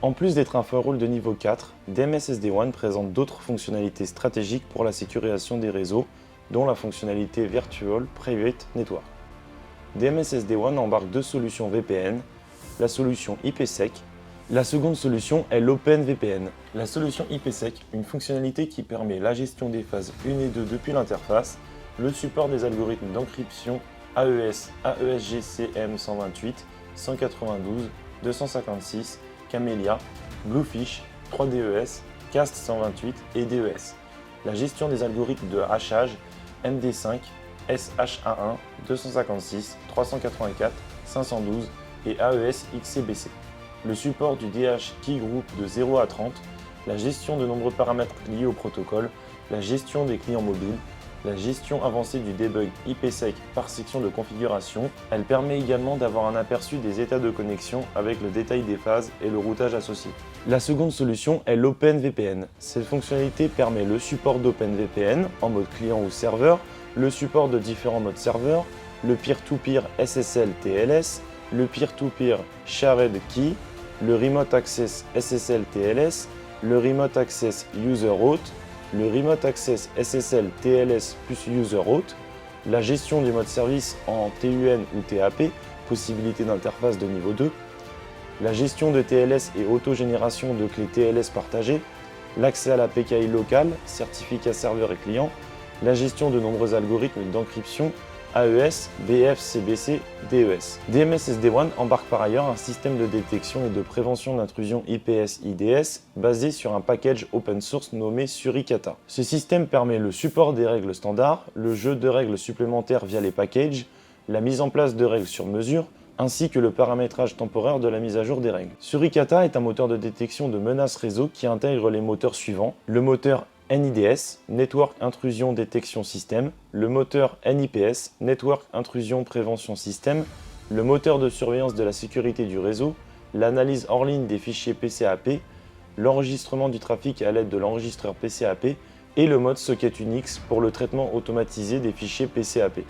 En plus d'être un firewall de niveau 4, DMS SD-WAN présente d'autres fonctionnalités stratégiques pour la sécurisation des réseaux, dont la fonctionnalité Virtual Private Network. DMS SD-WAN embarque deux solutions VPN, la solution IPsec. La seconde solution est l'OpenVPN. La solution IPsec, une fonctionnalité qui permet la gestion des phases 1 et 2 depuis l'interface, le support des algorithmes d'encryption AES, AES-GCM 128, 192, 256, Camellia, Bluefish, 3DES, CAST 128 et DES. La gestion des algorithmes de hachage MD5, SHA1, 256, 384, 512 et AES XCBC. Le support du DH Key Group de 0 à 30, la gestion de nombreux paramètres liés au protocole, la gestion des clients mobiles, la gestion avancée du debug IPsec par section de configuration. Elle permet également d'avoir un aperçu des états de connexion avec le détail des phases et le routage associé. La seconde solution est l'OpenVPN. Cette fonctionnalité permet le support d'OpenVPN en mode client ou serveur, le support de différents modes serveurs, le peer-to-peer SSL TLS, le peer-to-peer Shared Key, le Remote Access SSL TLS, le Remote Access User Route, le Remote Access SSL TLS plus User Route, la gestion du mode service en TUN ou TAP, possibilité d'interface de niveau 2, la gestion de TLS et autogénération de clés TLS partagées, l'accès à la PKI locale, certificat serveur et client, la gestion de nombreux algorithmes d'encryption AES, BF, CBC, DES. DMS SD-WAN embarque par ailleurs un système de détection et de prévention d'intrusion IPS-IDS basé sur un package open source nommé Suricata. Ce système permet le support des règles standards, le jeu de règles supplémentaires via les packages, la mise en place de règles sur mesure, ainsi que le paramétrage temporaire de la mise à jour des règles. Suricata est un moteur de détection de menaces réseau qui intègre les moteurs suivants: le moteur NIDS, Network Intrusion Detection System, le moteur NIPS, Network Intrusion Prévention System, le moteur de surveillance de la sécurité du réseau, l'analyse hors ligne des fichiers PCAP, l'enregistrement du trafic à l'aide de l'enregistreur PCAP et le mode Socket Unix pour le traitement automatisé des fichiers PCAP.